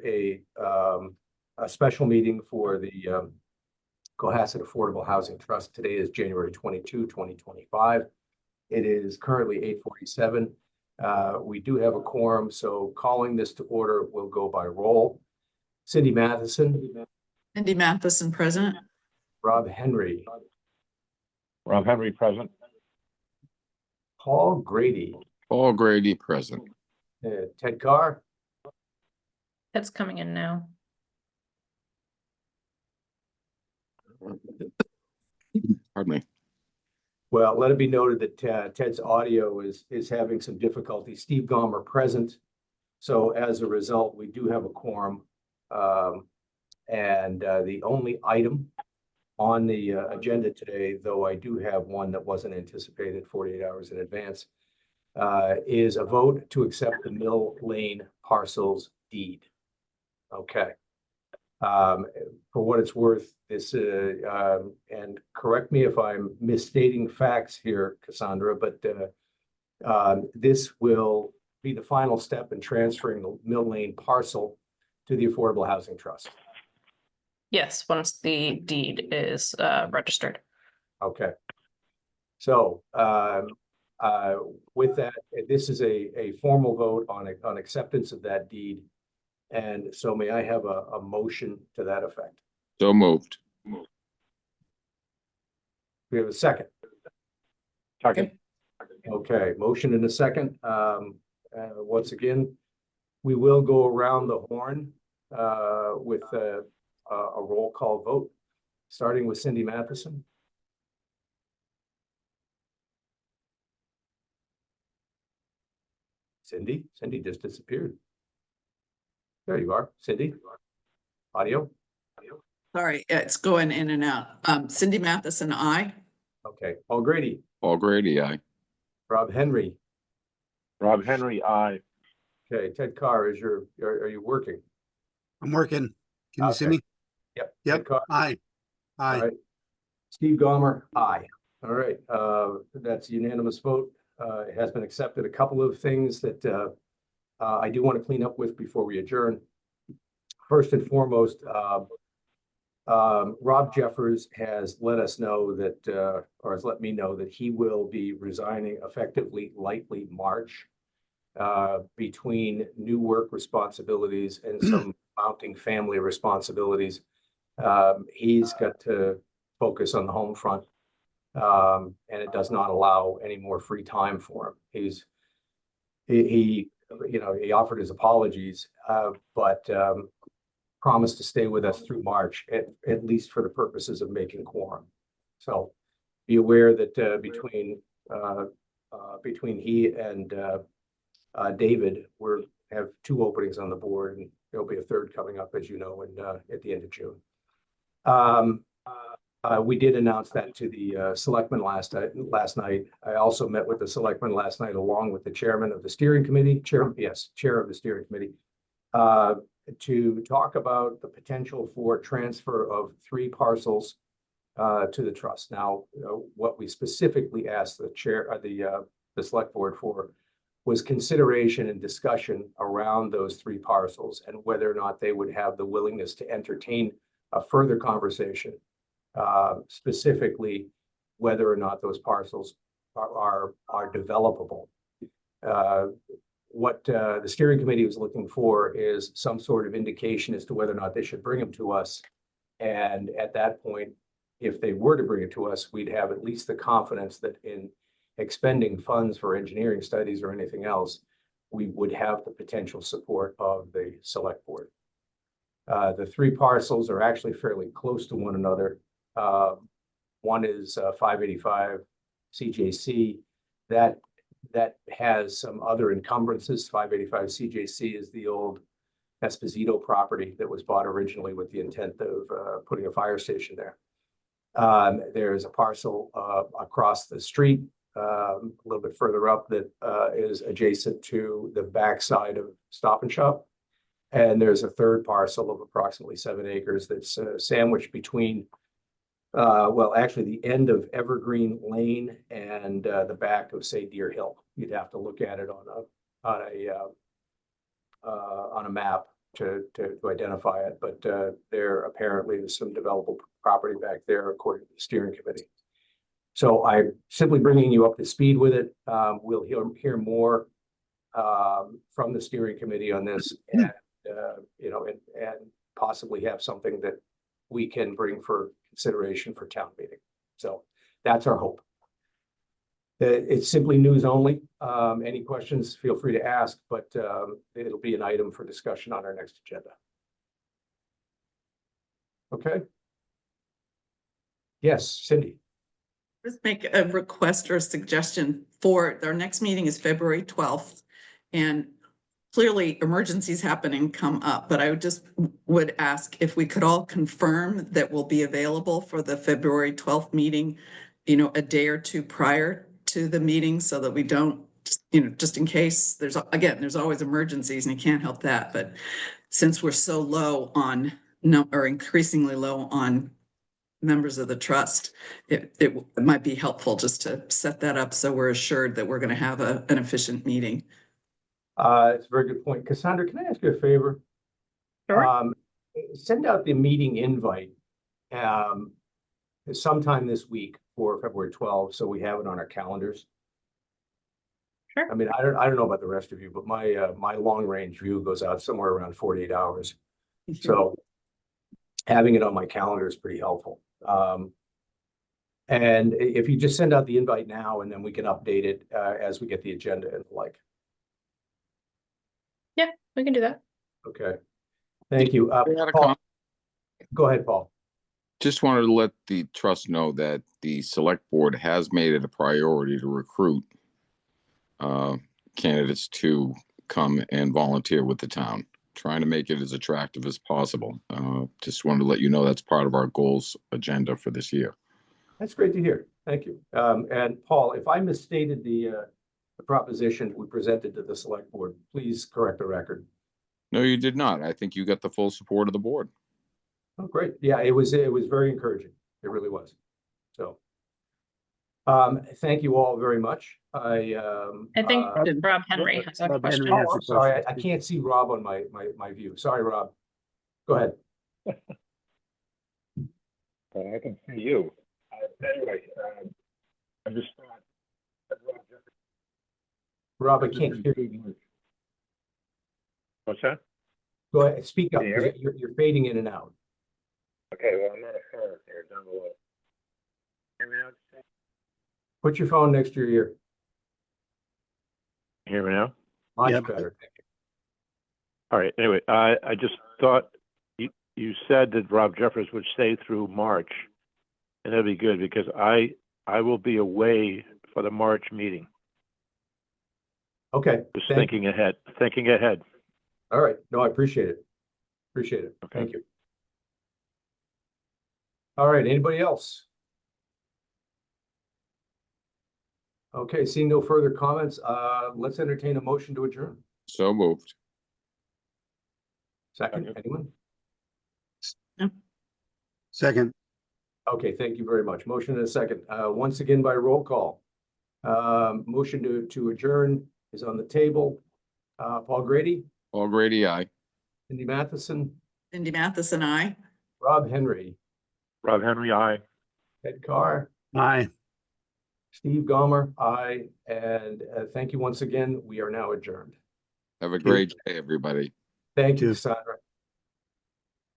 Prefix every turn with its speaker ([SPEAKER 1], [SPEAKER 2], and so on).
[SPEAKER 1] a special meeting for the Cohasset Affordable Housing Trust. Today is January 22, 2025. It is currently 8:47. We do have a quorum, so calling this to order will go by roll. Cindy Matheson.
[SPEAKER 2] Cindy Matheson, present.
[SPEAKER 1] Rob Henry.
[SPEAKER 3] Rob Henry, present.
[SPEAKER 1] Paul Grady.
[SPEAKER 4] Paul Grady, present.
[SPEAKER 1] Ted Carr.
[SPEAKER 5] That's coming in now.
[SPEAKER 4] Pardon me.
[SPEAKER 1] Well, let it be noted that Ted's audio is having some difficulty. Steve Gomer present. So as a result, we do have a quorum. The only item on the agenda today, though I do have one that wasn't anticipated 48 hours in advance, is a vote to accept the Mill Lane parcels deed. Okay. For what it's worth, this and correct me if I'm misstating facts here, Cassandra, but this will be the final step in transferring the Mill Lane parcel to the Affordable Housing Trust.
[SPEAKER 5] Yes, once the deed is registered.
[SPEAKER 1] Okay. So with that, this is a formal vote on acceptance of that deed. And so may I have a motion to that effect?
[SPEAKER 4] So moved.
[SPEAKER 1] We have a second.
[SPEAKER 3] Second.
[SPEAKER 1] Okay, motion and a second. Once again, we will go around the horn with a roll call vote, starting with Cindy Matheson. Cindy just disappeared. There you are, Cindy. Audio.
[SPEAKER 2] Sorry, it's going in and out. Cindy Matheson, aye.
[SPEAKER 1] Okay, Paul Grady.
[SPEAKER 4] Paul Grady, aye.
[SPEAKER 1] Rob Henry.
[SPEAKER 3] Rob Henry, aye.
[SPEAKER 1] Okay, Ted Carr, are you working?
[SPEAKER 6] I'm working. Can you see
[SPEAKER 1] Okay.
[SPEAKER 6] me?
[SPEAKER 1] Yep.
[SPEAKER 6] Yep.
[SPEAKER 1] Ted Carr.
[SPEAKER 6] Aye. Aye.
[SPEAKER 1] All right. Steve Gomer, aye. All right, that's a unanimous vote. It has been accepted. A couple of things that I do want to clean up with before we adjourn. First and foremost, Rob Jeffers has let us know that, or has let me know that he will be resigning effectively likely March between new work responsibilities and some mounting family responsibilities. He's got to focus on the home front, and it does not allow any more free time for him. He offered his apologies, but promised to stay with us through March, at least for the purposes of making quorum. So be aware that between he and David, we have two openings on the board, and there'll be a third coming up, as you know, at the end of June. We did announce that to the selectmen last night. I also met with the selectmen last night, along with the chairman of the steering committee, chair of the steering committee, to talk about the potential for transfer of 3 parcels to the trust. Now, what we specifically asked the select board for was consideration and discussion around those 3 parcels and whether or not they would have the willingness to entertain a further conversation, specifically whether or not those parcels are developable. What the steering committee was looking for is some sort of indication as to whether or not they should bring them to us. And at that point, if they were to bring it to us, we'd have at least the confidence that in expending funds for engineering studies or anything else, we would have the potential support of the select board. The 3 parcels are actually fairly close to one another. One is 585 CJC. That has some other encumbrances. 585 CJC is the old Esposito property that was bought originally with the intent of putting a fire station there. There's a parcel across the street, a little bit further up, that is adjacent to the backside of Stop and Shop. And there's a third parcel of approximately 7 acres that's sandwiched between, actually the end of Evergreen Lane and the back of, say, Deer Hill. You'd have to look at it on a map. to identify it, but there apparently is some developable property back there according to the steering committee. So I'm simply bringing you up to speed with it. We'll hear more from the steering committee on this, and you know, and possibly have something that we can bring for consideration for town meeting. So that's our hope. It's simply news only. Any questions, feel free to ask, but it'll be an item for discussion on our next agenda. Okay. Yes, Cindy.
[SPEAKER 2] Just make a request or a suggestion for, our next meeting is February 12th. And clearly emergencies happen and come up, but I would ask if we could all confirm that we'll be available for the February 12th meeting, you know, a day or two prior to the meeting so that we don't, you know, just in case there's always emergencies and you can't help that. But since we're so low on, or increasingly low on members of the trust, it might be helpful just to set that up so we're assured that we're going to have an efficient meeting.
[SPEAKER 1] It's a very good point. Cassandra, can I ask you a favor?
[SPEAKER 5] Sure.
[SPEAKER 1] Send out the meeting invite sometime this week for February 12th, so we have it on our calendars.
[SPEAKER 5] Sure.
[SPEAKER 1] I mean, I don't know about the rest of you, but my long range view goes out somewhere around 48 hours. So having it on my calendar is pretty helpful. And if you just send out the invite now, and then we can update it as we get the agenda and the like.
[SPEAKER 5] Yeah, we can do that.
[SPEAKER 1] Okay. Thank you.
[SPEAKER 4] I had a
[SPEAKER 1] Paul,
[SPEAKER 4] comment.
[SPEAKER 1] go ahead, Paul.
[SPEAKER 4] Just wanted to let the trust know that the select board has made it a priority to recruit candidates to come and volunteer with the town, trying to make it as attractive as possible. Just wanted to let you know that's part of our goals agenda for this year.
[SPEAKER 1] That's great to hear. Thank you. And Paul, if I misstated the proposition we presented to the select board, please correct the record.
[SPEAKER 4] No, you did not. I think you got the full support of the board.
[SPEAKER 1] Oh, great. Yeah, it was very encouraging. It really was. So thank you all very much.
[SPEAKER 5] I think Rob Henry has a
[SPEAKER 6] Rob
[SPEAKER 5] question.
[SPEAKER 6] Henry has
[SPEAKER 1] Oh,
[SPEAKER 6] a
[SPEAKER 1] I'm sorry.
[SPEAKER 6] question.
[SPEAKER 1] I can't see Rob on my view. Sorry, Rob. Go ahead.
[SPEAKER 3] I can see you. Anyway, I just thought that
[SPEAKER 1] Rob, I can't hear you.
[SPEAKER 3] What's that?
[SPEAKER 1] Go ahead. Speak up.
[SPEAKER 3] Can you hear me?
[SPEAKER 1] You're fading in and out.
[SPEAKER 3] Okay, well, I'm on a phone here down below. Hear me now?
[SPEAKER 1] Put your phone next to your ear.
[SPEAKER 3] Hear me now?
[SPEAKER 1] Much
[SPEAKER 6] Yep.
[SPEAKER 1] better.
[SPEAKER 3] All right, anyway, I just thought you said that Rob Jeffers would stay through March, and that'd be good because I will be away for the March meeting.
[SPEAKER 1] Okay.
[SPEAKER 3] Just
[SPEAKER 1] Thank you.
[SPEAKER 3] thinking ahead.
[SPEAKER 1] All right. No, I appreciate it. Appreciate it.
[SPEAKER 3] Okay.
[SPEAKER 1] Thank you. All right. Anybody else? Okay. Seeing no further comments, let's entertain a motion to adjourn.
[SPEAKER 4] So moved.
[SPEAKER 1] Second,
[SPEAKER 3] Second.
[SPEAKER 1] anyone?
[SPEAKER 6] Second,
[SPEAKER 1] Okay. Thank you very much. Motion and a second. Once again by roll call. Motion to adjourn is on the table. Paul Grady,
[SPEAKER 4] Paul Grady, aye.
[SPEAKER 1] Cindy Matheson,
[SPEAKER 2] Cindy Matheson, aye.
[SPEAKER 1] Rob Henry,
[SPEAKER 3] Rob Henry, aye.
[SPEAKER 1] Ed Carr,
[SPEAKER 6] aye.
[SPEAKER 1] Steve Gomer, aye. And thank you once again. We are now adjourned.
[SPEAKER 4] Have a great day, everybody.
[SPEAKER 1] Thank you,
[SPEAKER 6] you.
[SPEAKER 1] Cassandra.